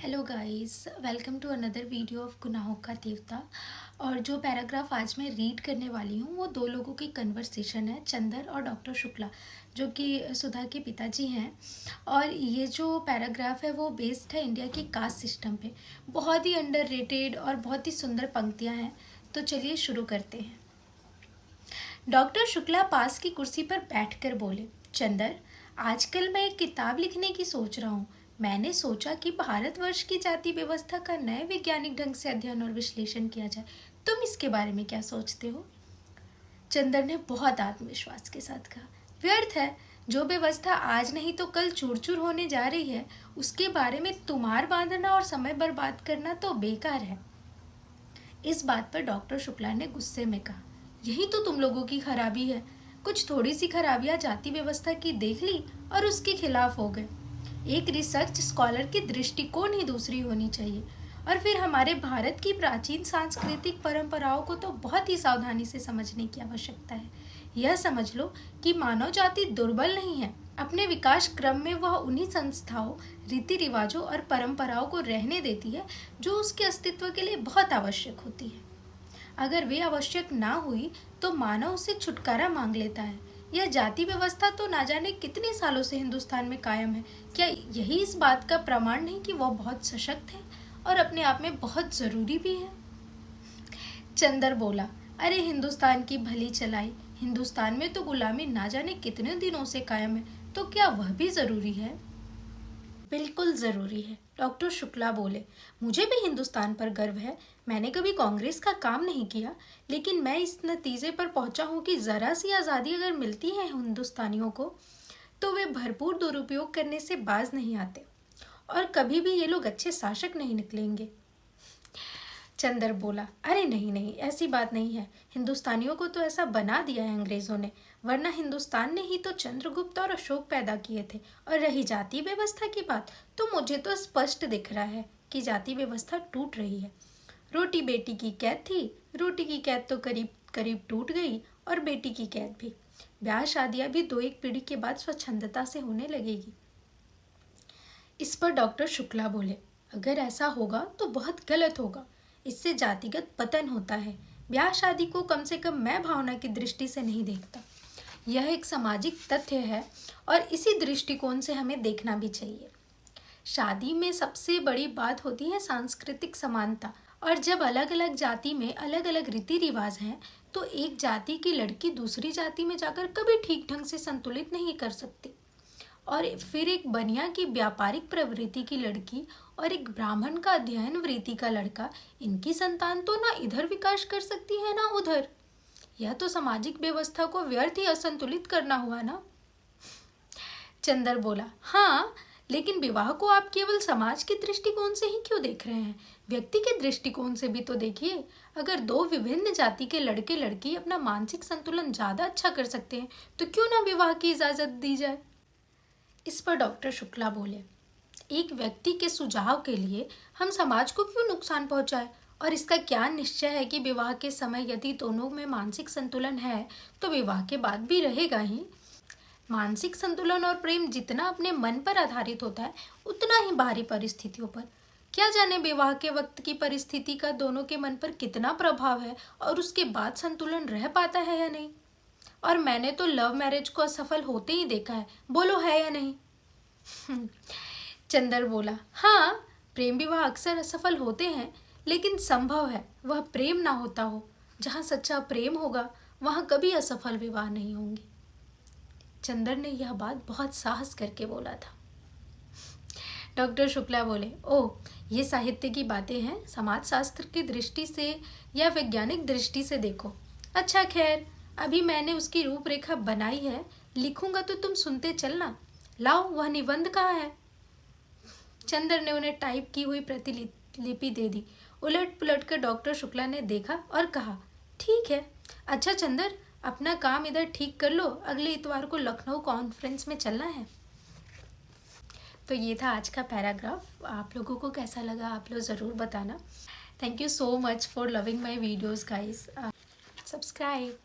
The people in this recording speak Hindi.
Hello guys, welcome to another video of Gunahon ka देवता। और जो पैराग्राफ आज मैं रीड करने वाली हूँ वो दो लोगों की कन्वर्सेशन है, चंदर और डॉक्टर शुक्ला, जो कि सुधा के पिताजी हैं। और ये जो पैराग्राफ है वो बेस्ड है इंडिया की कास्ट सिस्टम पे। बहुत ही अंडररेटेड और बहुत ही सुंदर पंक्तियाँ हैं। तो चलिए शुरू करते हैं। डॉक्टर शुक्ला पास की कुर्सी पर बैठकर बोले, चंदर, आजकल मैं एक किताब लिखने की सोच रहा हूँ। मैंने सोचा कि भारतवर्ष की जाति व्यवस्था का नए वैज्ञानिक ढंग से अध्ययन और विश्लेषण किया जाए। तुम इसके बारे में क्या सोचते हो? चंदर ने बहुत आत्मविश्वास के साथ कहा, व्यर्थ है। जो व्यवस्था आज नहीं तो कल चूर चूर होने जा रही है, उसके बारे में तुम्हार बांधना और समय बर्बाद करना तो बेकार है। इस बात पर डॉक्टर शुक्ला ने गुस्से में कहा, यही तो तुम लोगों की खराबी है। कुछ थोड़ी सी खराबियां जाति व्यवस्था की देख ली और उसके खिलाफ हो गए। एक रिसर्च स्कॉलर की दृष्टिकोण ही दूसरी होनी चाहिए। और फिर हमारे भारत की प्राचीन सांस्कृतिक परंपराओं को तो बहुत ही सावधानी से समझने की आवश्यकता है। यह समझ लो कि मानव जाति दुर्बल नहीं है। अपने विकास क्रम में वह उन्हीं संस्थाओं, रीति रिवाजों और परंपराओं को रहने देती है जो उसके अस्तित्व के लिए बहुत आवश्यक होती है। अगर वे आवश्यक ना हुई तो मानव उससे छुटकारा मांग लेता है। यह जाति व्यवस्था तो ना जाने कितने सालों से हिंदुस्तान में कायम है। क्या यही इस बात का प्रमाण नहीं कि वह बहुत सशक्त है और अपने आप में बहुत जरूरी भी है? चंदर बोला, अरे हिंदुस्तान की भली चलाई, हिंदुस्तान में तो गुलामी ना जाने कितने दिनों से कायम है, तो क्या वह भी जरूरी है? बिल्कुल ज़रूरी है, डॉक्टर शुक्ला बोले। मुझे भी हिंदुस्तान पर गर्व है। मैंने कभी कांग्रेस का काम नहीं किया, लेकिन मैं इस नतीजे पर पहुंचा हूं कि ज़रा सी आज़ादी अगर मिलती है हिंदुस्तानियों को तो वे भरपूर दुरुपयोग करने से बाज नहीं आते। और कभी भी ये लोग अच्छे शासक नहीं निकलेंगे। चंदर बोला, अरे नहीं नहीं, ऐसी बात नहीं है। हिंदुस्तानियों को तो ऐसा बना दिया है अंग्रेजों ने, वरना हिंदुस्तान ने ही तो चंद्रगुप्त और अशोक पैदा किए थे। और रही जाति व्यवस्था की बात, तो मुझे तो स्पष्ट दिख रहा है कि जाति व्यवस्था टूट रही है। रोटी बेटी की कैद थी, रोटी की कैद तो करीब करीब टूट गई, और बेटी की कैद भी। ब्याह शादियां भी दो एक पीढ़ी के बाद स्वच्छंदता से होने लगेगी। इस पर डॉक्टर शुक्ला बोले, अगर ऐसा होगा तो बहुत गलत होगा। इससे जातिगत पतन होता है। ब्याह शादी को कम से कम मैं भावना की दृष्टि से नहीं देखता। यह एक सामाजिक तथ्य है और इसी दृष्टिकोण से हमें देखना भी चाहिए। शादी में सबसे बड़ी बात होती है सांस्कृतिक समानता। और जब अलग अलग जाति में अलग अलग रीति रिवाज हैं, तो एक जाति की लड़की दूसरी जाति में जाकर कभी ठीक ढंग से संतुलित नहीं कर सकती। और फिर एक बनिया की व्यापारिक प्रवृत्ति की लड़की और एक ब्राह्मण का अध्ययन वृत्ति का लड़का, इनकी संतान तो ना इधर विकास कर सकती है ना उधर। यह तो सामाजिक व्यवस्था को व्यर्थ ही असंतुलित करना हुआ ना। चंदर बोला, हाँ, लेकिन विवाह को आप केवल समाज के दृष्टिकोण से ही क्यों देख रहे हैं? व्यक्ति के दृष्टिकोण से भी तो देखिए। अगर दो विभिन्न जाति के लड़के लड़की अपना मानसिक संतुलन ज्यादा अच्छा कर सकते हैं, तो क्यों ना विवाह की इजाजत दी जाए? इस पर डॉक्टर शुक्ला बोले, एक व्यक्ति के सुझाव के लिए हम समाज को क्यों नुकसान पहुंचाए? और इसका क्या निश्चय है कि विवाह के समय यदि दोनों में मानसिक संतुलन है तो विवाह के बाद भी रहेगा ही। मानसिक संतुलन और प्रेम जितना अपने मन पर आधारित होता है, उतना ही बाहरी परिस्थितियों पर। क्या जाने विवाह के वक्त की परिस्थिति का दोनों के मन पर कितना प्रभाव है और उसके बाद संतुलन रह पाता है या नहीं। और मैंने तो लव मैरिज को असफल होते ही देखा है, बोलो है या नहीं? चंदर बोला, हाँ, प्रेम विवाह अक्सर असफल होते हैं, लेकिन संभव है वह प्रेम ना होता हो। जहाँ सच्चा प्रेम होगा वहाँ कभी असफल विवाह नहीं होंगे। चंदर ने यह बात बहुत साहस करके बोला था। डॉक्टर शुक्ला बोले, ओह, ये साहित्य की बातें हैं, समाज शास्त्र की दृष्टि से या वैज्ञानिक दृष्टि से देखो। अच्छा खैर, अभी मैंने उसकी रूपरेखा बनाई है, लिखूंगा तो तुम सुनते चलना। लाओ, वह निबंध कहाँ है? चंदर ने उन्हें टाइप की हुई प्रतिलिपि दे दी। उलट पुलट कर डॉक्टर शुक्ला ने देखा और कहा, ठीक है। अच्छा चंदर, अपना काम इधर ठीक कर लो, अगले इतवार को लखनऊ कॉन्फ्रेंस में चलना है। तो ये था आज का पैराग्राफ। आप लोगों को कैसा लगा आप लोग ज़रूर बताना। Thank you so much for loving my videos guys. Subscribe.